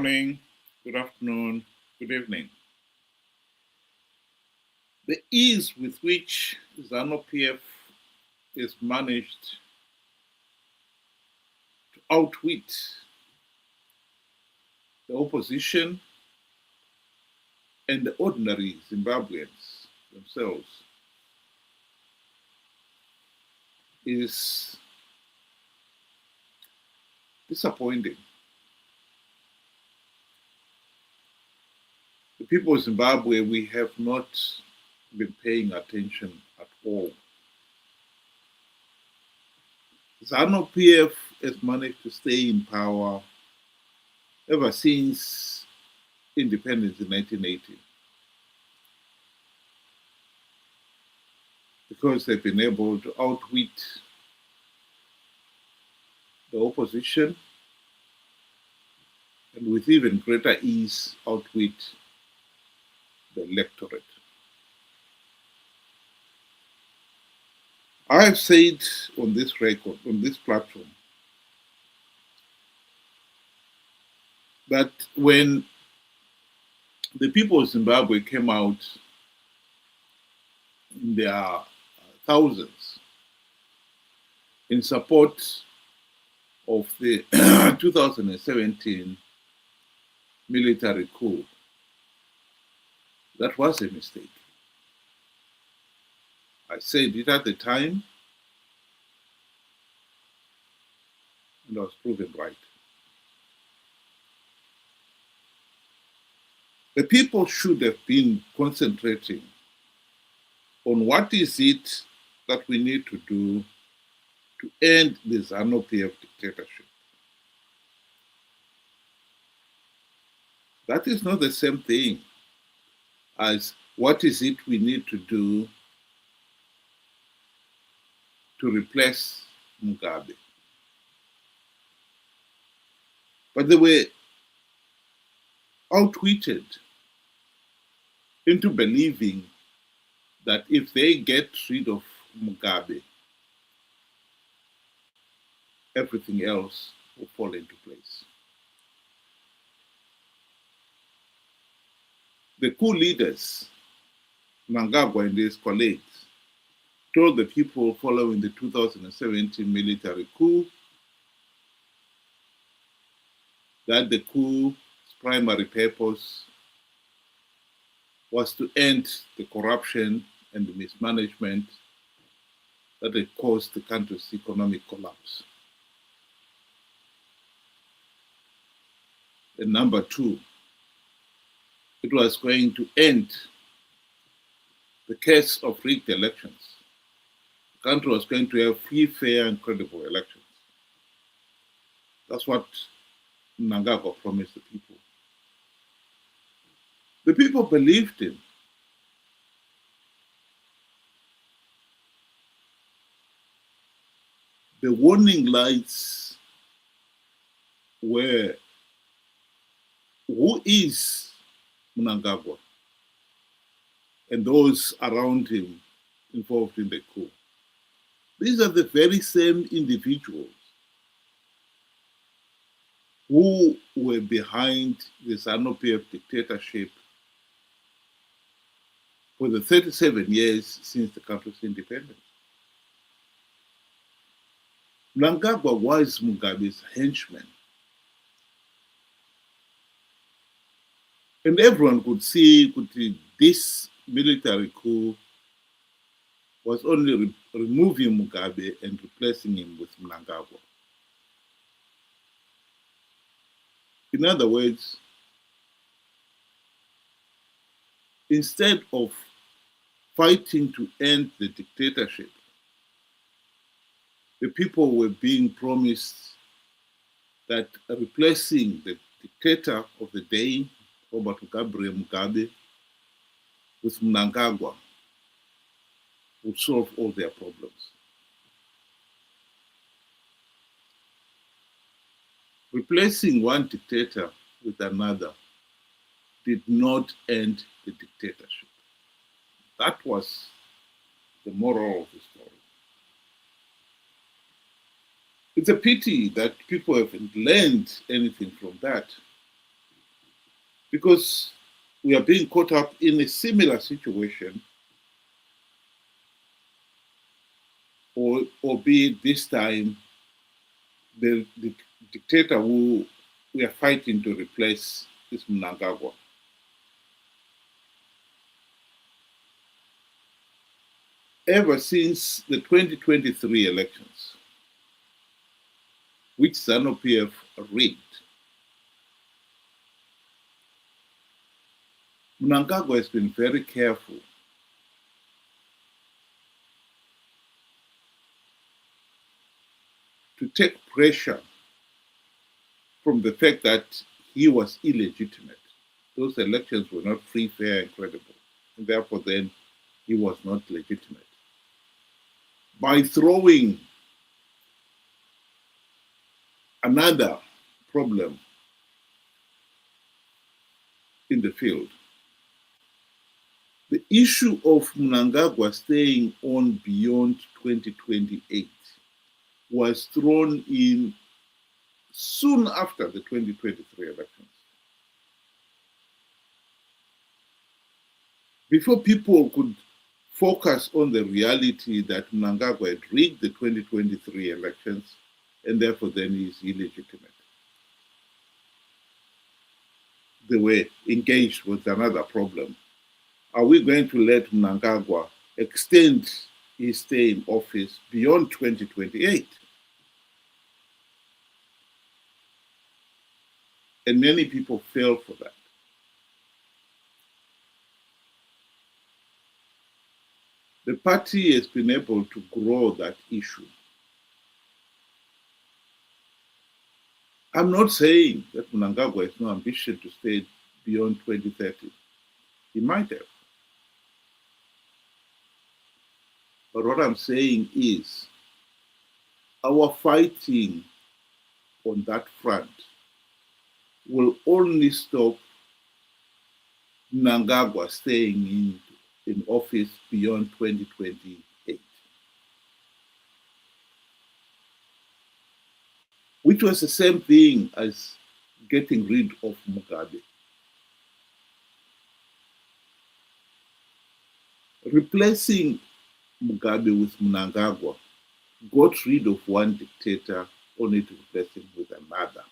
morning, good afternoon, good evening. The ease with which Zanu PF is managed to outwit the opposition and the ordinary Zimbabweans themselves is disappointing. The people of Zimbabwe, we have not been paying attention at all. Zanu PF has managed to stay in power ever since independence in 1980 because they've been able to outwit the opposition and with even greater ease outwit the electorate. I've said on this record, on this platform, that when the people of Zimbabwe came out in their thousands in support of the 2017 military coup, that was a mistake. I said it at the time, and I was proven right. The people should have been concentrating on what is it that we need to do to end the Zanu PF dictatorship. That is not the same thing as what is it we need to do to replace Mugabe. But they were outwitted into believing that if they get rid of Mugabe, everything else will fall into place. The coup leaders, Mnangagwa and his colleagues, told the people following the 2017 military coup that the coup's primary purpose was to end the corruption and the mismanagement that had caused the country's economic collapse. And number two, it was going to end the case of rigged elections. The country was going to have free, fair, and credible elections. That's what Mnangagwa promised the people. The people believed him. The warning lights were, who is Mnangagwa and those around him involved in the coup? These are the very same individuals who were behind the Zanu PF dictatorship for the 37 years since the country's independence. Mnangagwa was Mugabe's henchman. And everyone could see this military coup was only removing Mugabe and replacing him with Mnangagwa. In other words, instead of fighting to end the dictatorship, the people were being promised that replacing the dictator of the day, Robert Mugabe, with Mnangagwa would solve all their problems. Replacing one dictator with another did not end the dictatorship. That was the moral of the story. It's a pity that people haven't learned anything from that. because we are being caught up in a similar situation, albeit this time the dictator who we are fighting to replace is Mnangagwa. Ever since the 2023 elections, which Zanu PF rigged, Mnangagwa has been very careful to take pressure from the fact that he was illegitimate. Those elections were not free, fair, and credible. And therefore, then, he was not legitimate. By throwing another problem in the field, the issue of Mnangagwa staying on beyond 2028 was thrown in soon after the 2023 elections. Before people could focus on the reality that Mnangagwa had rigged the 2023 elections and therefore then he is illegitimate, they were engaged with another problem. Are we going to let Mnangagwa extend his stay in office beyond 2028? And many people fell for that. The party has been able to grow that issue. I'm not saying that Mnangagwa has no ambition to stay beyond 2030. He might have. But what I'm saying is our fighting on that front will only stop Mnangagwa staying in office beyond 2028, which was the same thing as getting rid of Mugabe. Replacing Mugabe with Mnangagwa got rid of one dictator only to replace him with another.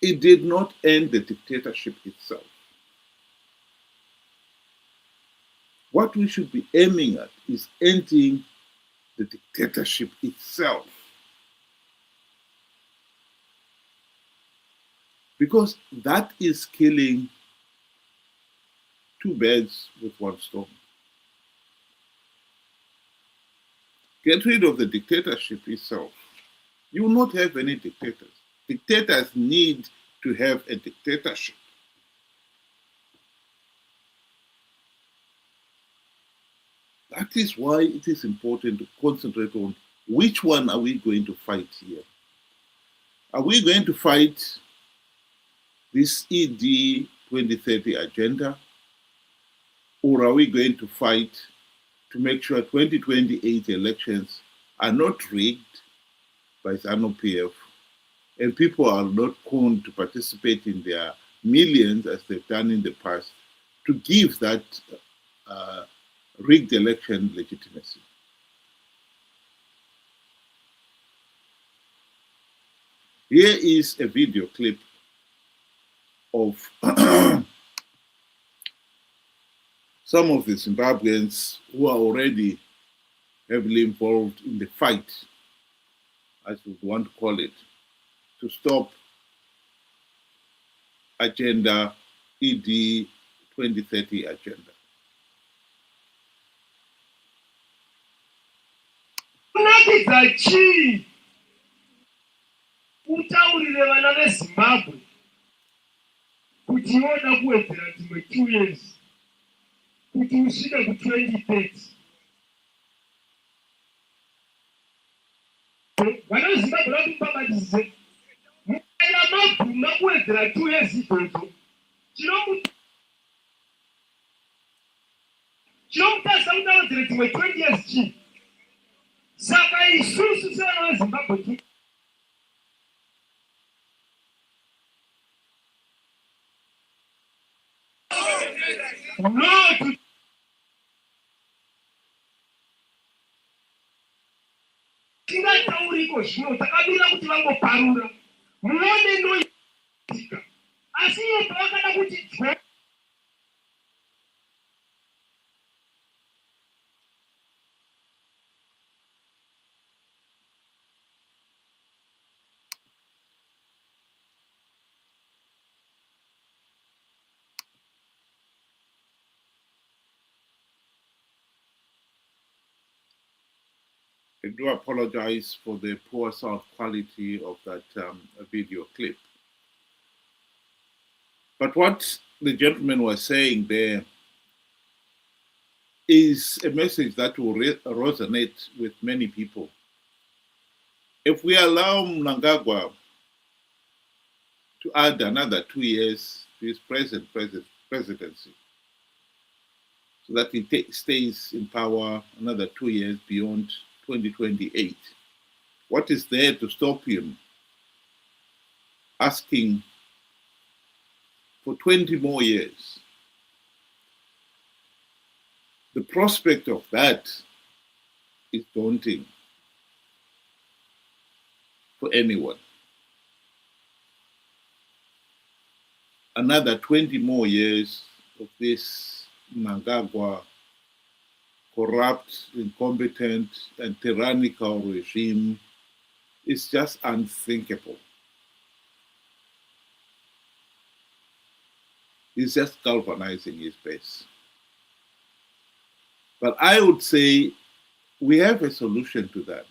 It did not end the dictatorship itself. What we should be aiming at is ending the dictatorship itself. Because that is killing two birds with one stone. Get rid of the dictatorship itself. You will not have any dictators. Dictators need to have a dictatorship. That is why it is important to concentrate on which one are we going to fight here. Are we going to fight this ED 2030 agenda, or are we going to fight to make sure 2028 elections are not rigged by Zanu PF and people are not conned to participate in their millions as they've done in the past to give that rigged election legitimacy? Here is a video clip of some of the Zimbabweans who are already heavily involved in the fight, as we want to call it, to stop agenda ED 2030 agenda. Utaurire vana veZimbabwe kuti voda kuwedzera dzimwe 2 years kuti usvike ku2030. Vana veZimbabwe vakupambatidze mukaira mabhuma kuwedzera 2 years idzodzo chinomutasa kuti awedzere dzimwe 20 years chii. Saka isusu sevana veZimbabwe . no tingatauriko zvino takamira kuti vangoparura muone noitika asi iyo pavakada kuti I do apologize for the poor sound quality of that video clip. But what the gentleman was saying there is a message that will resonate with many people. If we allow Mnangagwa to add another 2 years to his present presidency, so that he stays in power another 2 years beyond 2028, what is there to stop him asking for 20 more years? The prospect of that is daunting for anyone. Another 20 more years of this Mnangagwa corrupt, incompetent, and tyrannical regime is just unthinkable. He's just galvanizing his base. But I would say we have a solution to that.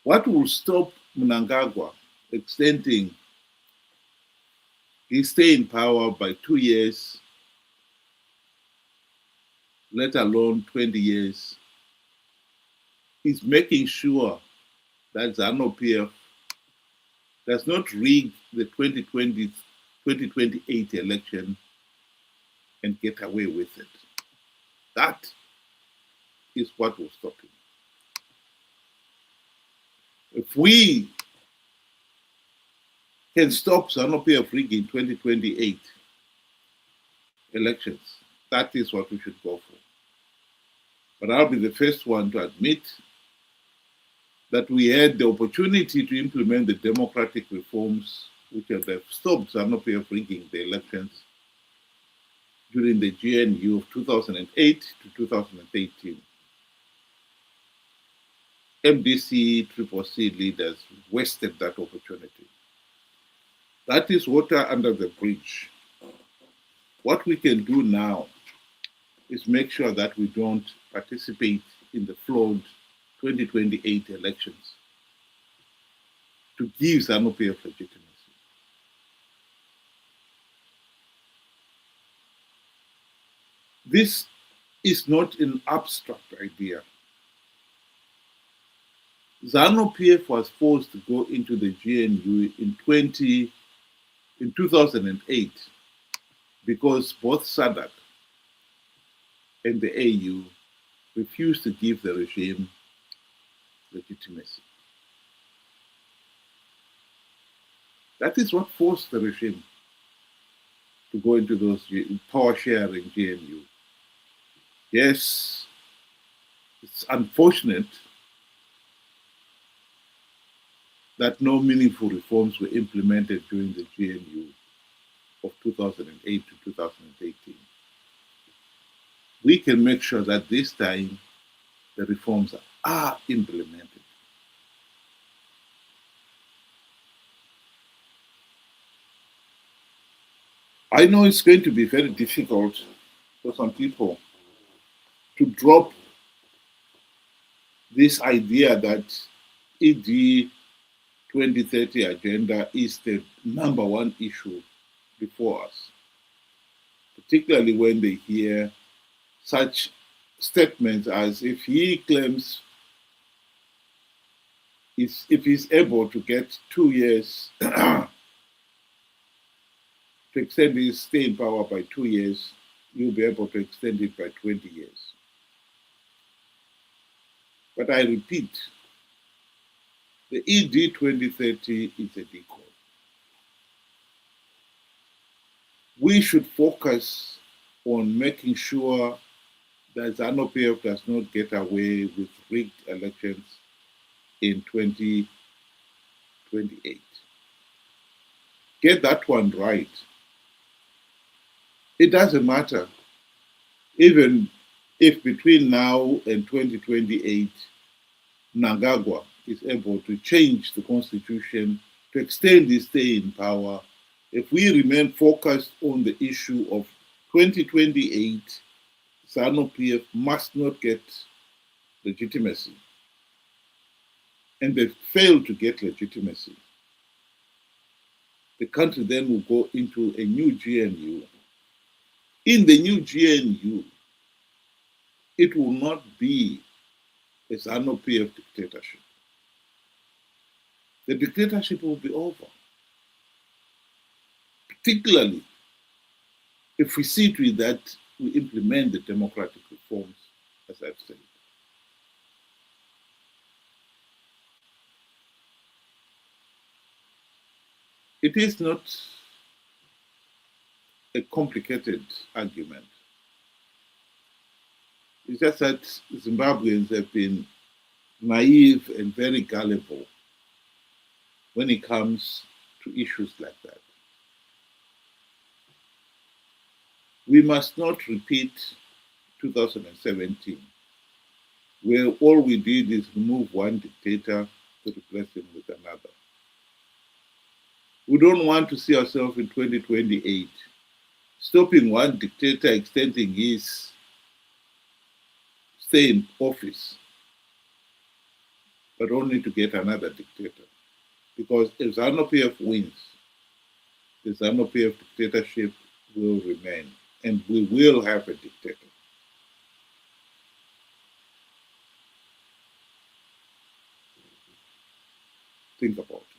What will stop Mnangagwa extending his stay in power by 2 years, let alone 20 years, is making sure that Zanu PF does not rig the 2028 election and get away with it. That is what will stop him. If we can stop Zanu PF rigging 2028 elections, that is what we should go for. But I'll be the first one to admit that we had the opportunity to implement the democratic reforms which have stopped Zanu PF rigging the elections during the GNU of 2008 to 2018. MDC, CCC leaders wasted that opportunity. That is water under the bridge. What we can do now is make sure that we don't participate in the flawed 2028 elections to give Zanu PF legitimacy. This is not an abstract idea. Zanu PF was forced to go into the GNU in 2008 because both SADC and the AU refused to give the regime legitimacy. That is what forced the regime to go into those power-sharing GNU. Yes, it's unfortunate that no meaningful reforms were implemented during the GNU of 2008 to 2018. We can make sure that this time the reforms are implemented. I know it's going to be very difficult for some people to drop this idea that ED 2030 agenda is the #1 issue before us, particularly when they hear such statements as if he claims if he's able to get 2 years to extend his stay in power by 2 years, you'll be able to extend it by 20 years. But I repeat, the ED 2030 is a decoy. we should focus on making sure that Zanu PF does not get away with rigged elections in 2028. Get that one right. It doesn't matter, even if between now and 2028, Mnangagwa is able to change the constitution to extend his stay in power. If we remain focused on the issue of 2028, Zanu PF must not get legitimacy. And they fail to get legitimacy. The country then will go into a new GNU. In the new GNU, it will not be a Zanu PF dictatorship. The dictatorship will be over. Particularly if we see to it that we implement the democratic reforms, as I've said. It is not a complicated argument. It's just that Zimbabweans have been naive and very gullible when it comes to issues like that. We must not repeat 2017, where all we did is remove one dictator to replace him with another. We don't want to see ourselves in 2028 stopping one dictator extending his stay in office, but only to get another dictator. Because if Zanu PF wins, the Zanu PF dictatorship will remain, and we will have a dictator. Think about it.